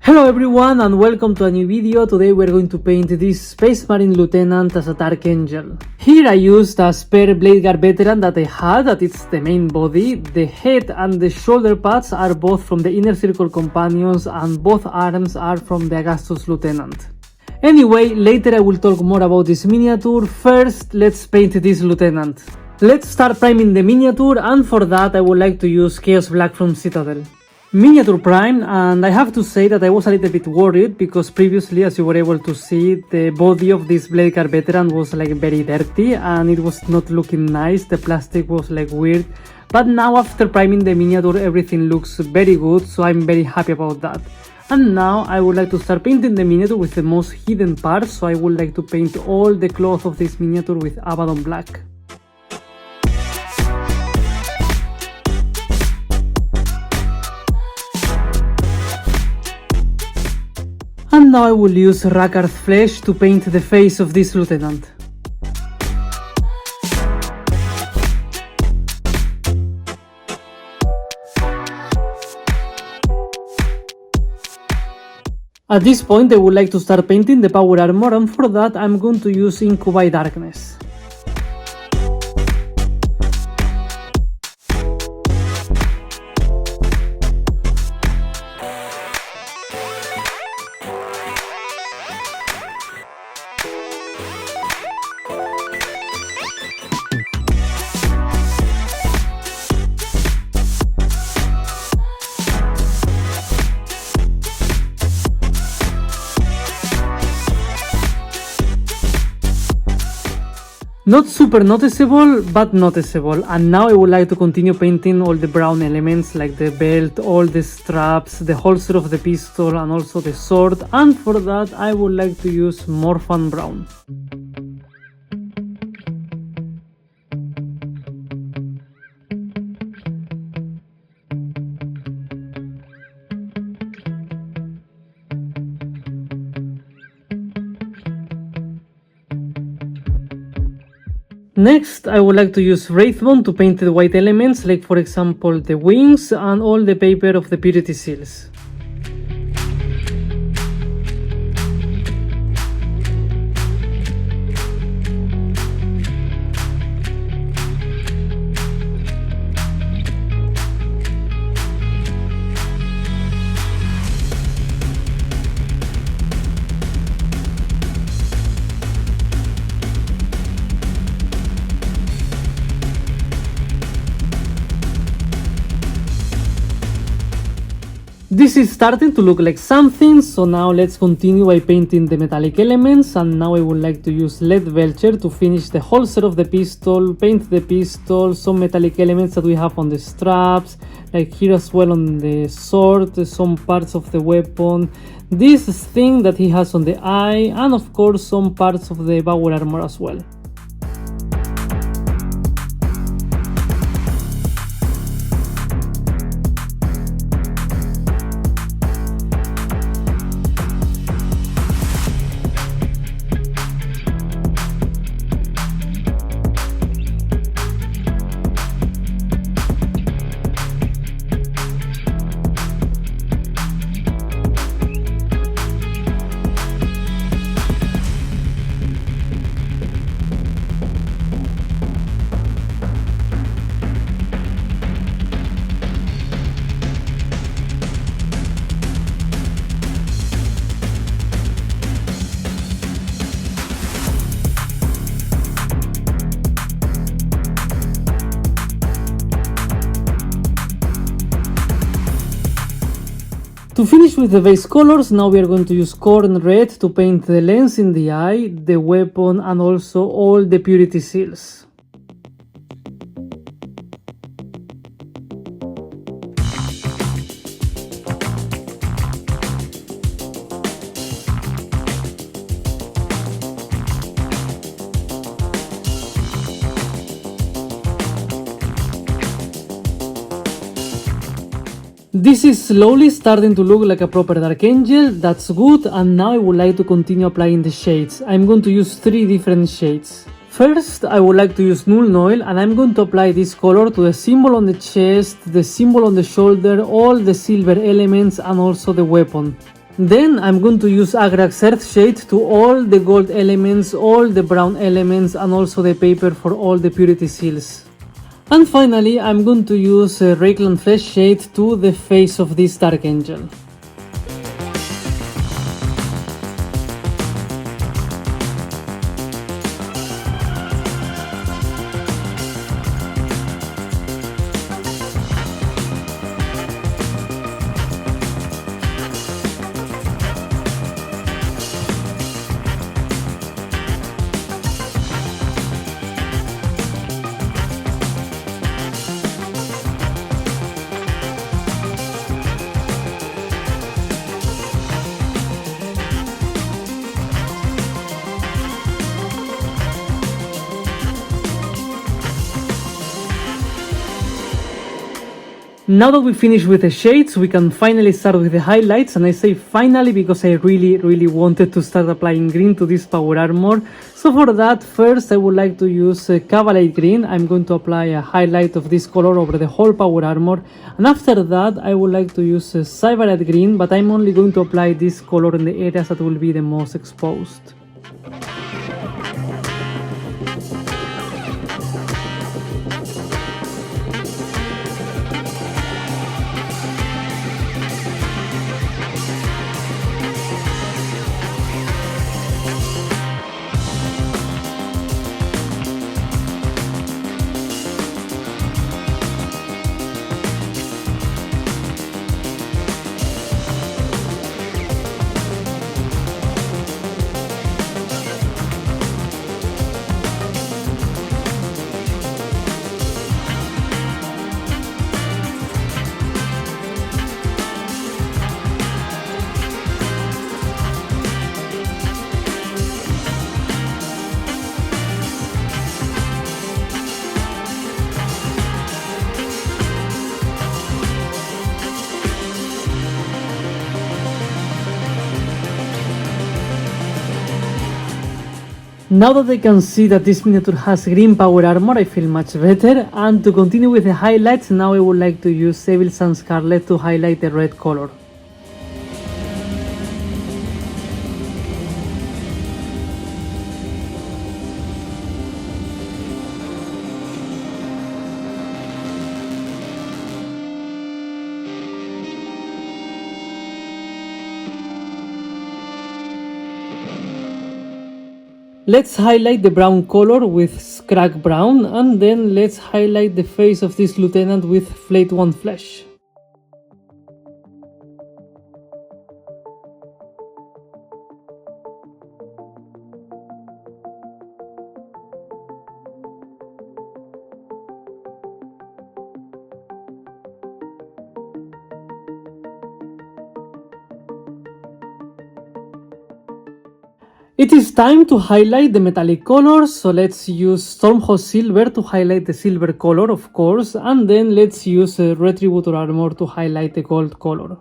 Hello everyone and welcome to a new video. Today we're going to paint this Space Marine Lieutenant as a Dark Angel. Here I used a spare Blade Guard Veteran that I had, that it's the main body. The head and the shoulder pads are both from the Inner Circle Companions and both arms are from the Augustus Lieutenant. Anyway, later I will talk more about this miniature. First, let's paint this Lieutenant. Let's start priming the miniature, and for that I would like to use Chaos Black from Citadel. Miniature prime, and I have to say that I was a little bit worried because previously, as you were able to see, the body of this Blade Guard Veteran was like very dirty and it was not looking nice. The plastic was like weird, but now after priming the miniature everything looks very good, so I'm very happy about that. And now I would like to start painting the miniature with the most hidden parts, so I would like to paint all the cloth of this miniature with Abaddon Black. And now I will use Rakarth Flesh to paint the face of this Lieutenant. At this point I would like to start painting the power armor, and for that I'm going to use Incubi Darkness. Not super noticeable, but noticeable. And now I would like to continue painting all the brown elements like the belt, all the straps, the holster of the pistol and also the sword, and for that I would like to use Morphan Brown. Next, I would like to use Wraithbone to paint the white elements, like for example the wings and all the paper of the Purity Seals. This is starting to look like something, so now let's continue by painting the metallic elements, and now I would like to use Lead Belcher to finish the holster of the pistol, paint the pistol, some metallic elements that we have on the straps, like here as well on the sword, some parts of the weapon, this thing that he has on the eye, and of course some parts of the power armor as well. To finish with the base colors, now we are going to use Corn Red to paint the lens in the eye, the weapon and also all the Purity Seals. This is slowly starting to look like a proper Dark Angel, that's good, and now I would like to continue applying the shades. I'm going to use 3 different shades. First, I would like to use Null Oil, and I'm going to apply this color to the symbol on the chest, the symbol on the shoulder, all the silver elements and also the weapon. Then I'm going to use Agrax Earth Shade to all the gold elements, all the brown elements, and also the paper for all the purity seals. And finally, I'm going to use Reikland Flesh Shade to the face of this Dark Angel. Now that we finished with the shades, we can finally start with the highlights, and I say finally because I really wanted to start applying green to this power armor. So for that, first I would like to use Cavalite Green. I'm going to apply a highlight of this color over the whole power armor, and after that I would like to use Cyberite Green, but I'm only going to apply this color in the areas that will be the most exposed. Now that I can see that this miniature has green power armor, I feel much better. And to continue with the highlights, now I would like to use Seville Sun Scarlet to highlight the red color. Let's highlight the brown color with Scrag Brown, and then let's highlight the face of this lieutenant with Flate One Flesh. It is time to highlight the metallic colors, so let's use Stormhost Silver to highlight the silver color, of course, and then let's use Retributor Armor to highlight the gold color.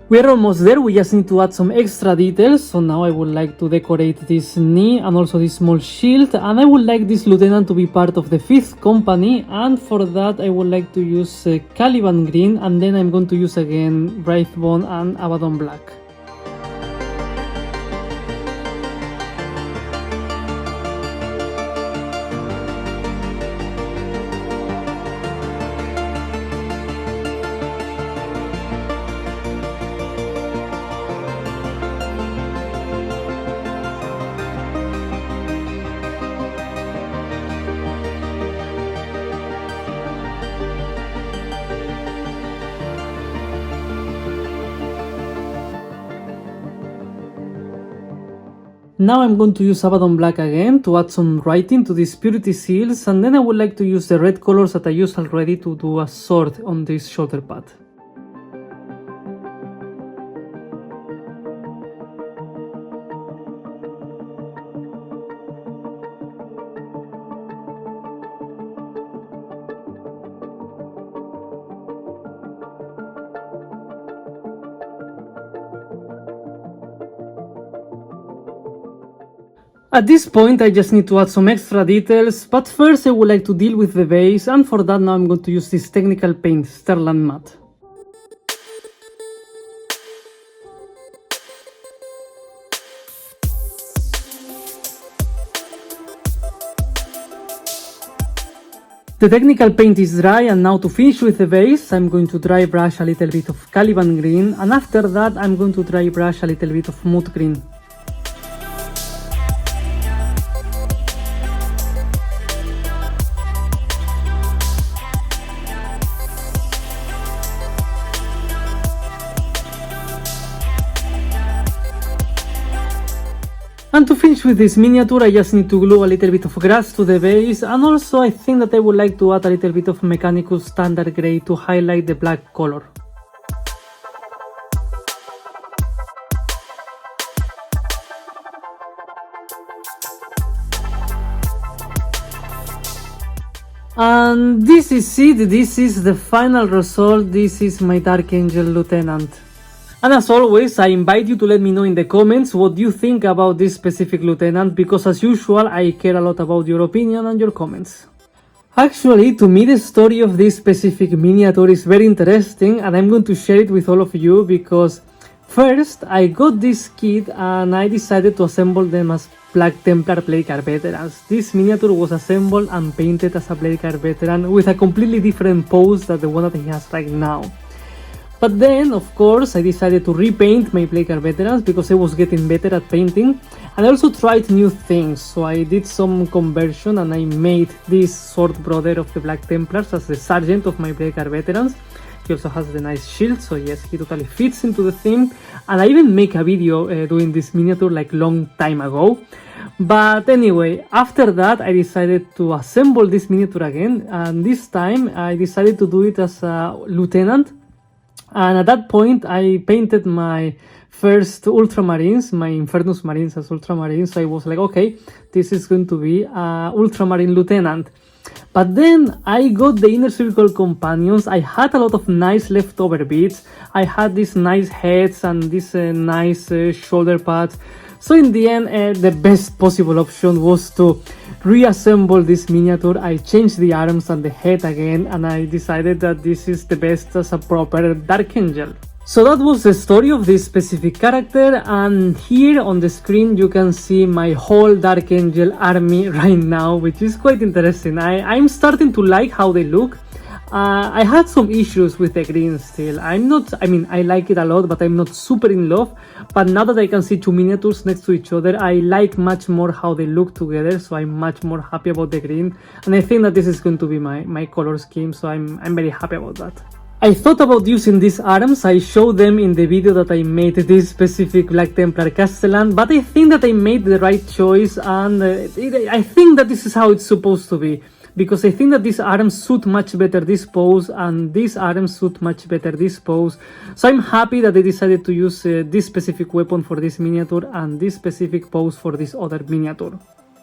We're almost there, we just need to add some extra details. So now I would like to decorate this knee and also this small shield, and I would like this lieutenant to be part of the 5th company, and for that I would like to use Caliban Green, and then I'm going to use again Wraithbone and Abaddon Black. Now I'm going to use Abaddon Black again to add some writing to these purity seals, and then I would like to use the red colors that I used already to do a sword on this shoulder pad. At this point I just need to add some extra details, but first I would like to deal with the base, and for that now I'm going to use this technical paint, Sterland Matte. The technical paint is dry, and now to finish with the base I'm going to dry brush a little bit of Caliban green, and after that I'm going to dry brush a little bit of mood green. And to finish with this miniature, I just need to glue a little bit of grass to the base, and also I think that I would like to add a little bit of Mechanicus Standard Grey to highlight the black color. And this is it, this is the final result, this is my Dark Angel Lieutenant. And as always, I invite you to let me know in the comments what you think about this specific lieutenant, because as usual I care a lot about your opinion and your comments. Actually, to me the story of this specific miniature is very interesting, and I'm going to share it with all of you because first I got this kit and I decided to assemble them as Black Templar Blade Guard veterans. This miniature was assembled and painted as a Blade Guard veteran with a completely different pose than the one that he has right now. But then, of course, I decided to repaint my Blade Guard veterans because I was getting better at painting, and I also tried new things. So I did some conversion and I made this sword brother of the Black Templars as the sergeant of my Blade Guard veterans. He also has the nice shield, so yes, he totally fits into the theme. And I even make a video doing this miniature like long time ago. But anyway, after that I decided to assemble this miniature again, and this time I decided to do it as a lieutenant. And at that point I painted my first Ultramarines, my Infernus Marines as Ultramarines, so I was like, okay, this is going to be a Ultramarine Lieutenant. But then I got the Inner Circle Companions. I had a lot of nice leftover bits. I had these nice heads and these nice shoulder pads. So in the end, the best possible option was to reassemble this miniature. I changed the arms and the head again, and I decided that this is the best as a proper Dark Angel. So that was the story of this specific character, and here on the screen you can see my whole Dark Angel army right now, which is quite interesting. I'm starting to like how they look. I had some issues with the green still. I like it a lot, but I'm not super in love. But now that I can see two miniatures next to each other, I like much more how they look together, so I'm much more happy about the green. And I think that this is going to be my color scheme, so I'm very happy about that. I thought about using these arms. I showed them in the video that I made this specific Black Templar Castellan, but I think that I made the right choice, and I think that this is how it's supposed to be. Because I think that these arms suit much better this pose, and these arms suit much better this pose. So I'm happy that I decided to use this specific weapon for this miniature and this specific pose for this other miniature.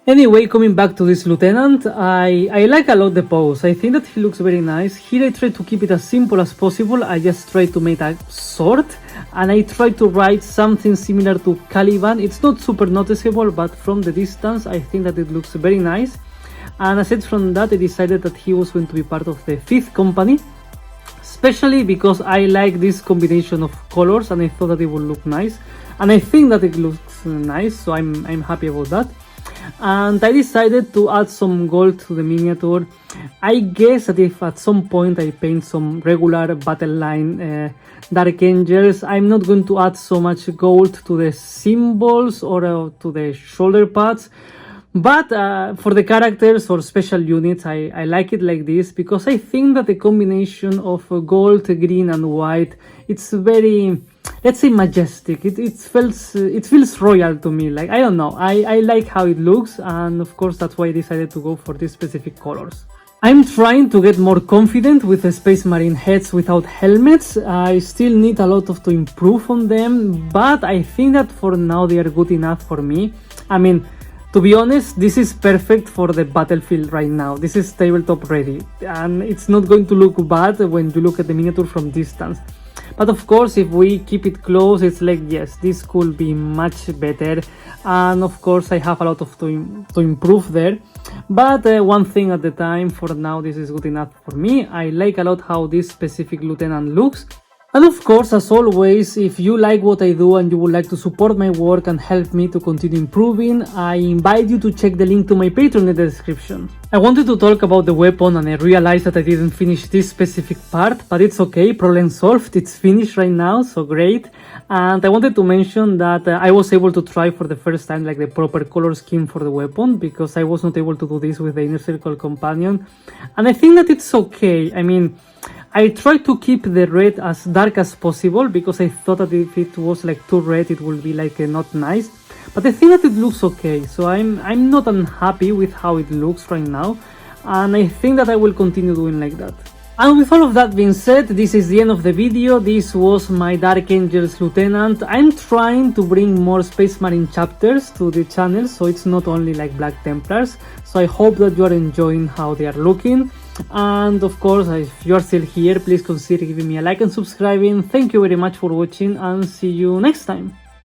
Anyway, coming back to this lieutenant, I like a lot the pose. I think that he looks very nice. Here I try to keep it as simple as possible. I just try to make a sword, and I try to write something similar to Caliban. It's not super noticeable, but from the distance I think that it looks very nice. And aside from that, I decided that he was going to be part of the 5th company, especially because I like this combination of colors and I thought that it would look nice, and I think that it looks nice, so I'm happy about that. And I decided to add some gold to the miniature. I guess that if at some point I paint some regular battle line Dark Angels, I'm not going to add so much gold to the symbols or to the shoulder pads, But for the characters or special units, I like it like this because I think that the combination of gold, green and white, it's very, let's say, majestic. It feels royal to me. Like, I don't know, I like how it looks, and of course that's why I decided to go for these specific colors. I'm trying to get more confident with the Space Marine heads without helmets. I still need a lot to improve on them, but I think that for now they are good enough for me. I mean, to be honest, this is perfect for the battlefield right now. This is tabletop ready, and it's not going to look bad when you look at the miniature from distance. But of course, if we keep it close, it's like, yes, this could be much better. And of course, I have a lot to improve there. But one thing at a time. For now, this is good enough for me. I like a lot how this specific lieutenant looks. And of course, as always, if you like what I do and you would like to support my work and help me to continue improving, I invite you to check the link to my Patreon in the description. I wanted to talk about the weapon and I realized that I didn't finish this specific part, but it's okay, problem solved, it's finished right now, so great. And I wanted to mention that I was able to try for the first time like the proper color scheme for the weapon, because I was not able to do this with the Inner Circle Companion. And I think that it's okay. I mean, I tried to keep the red as dark as possible because I thought that if it was like too red it would be like not nice, but I think that it looks okay, so I'm not unhappy with how it looks right now, and I think that I will continue doing like that. And with all of that being said, this is the end of the video. This was my Dark Angels Lieutenant. I'm trying to bring more Space Marine chapters to the channel, so it's not only like Black Templars, so I hope that you are enjoying how they are looking. And of course, if you are still here, please consider giving me a like and subscribing. Thank you very much for watching and see you next time.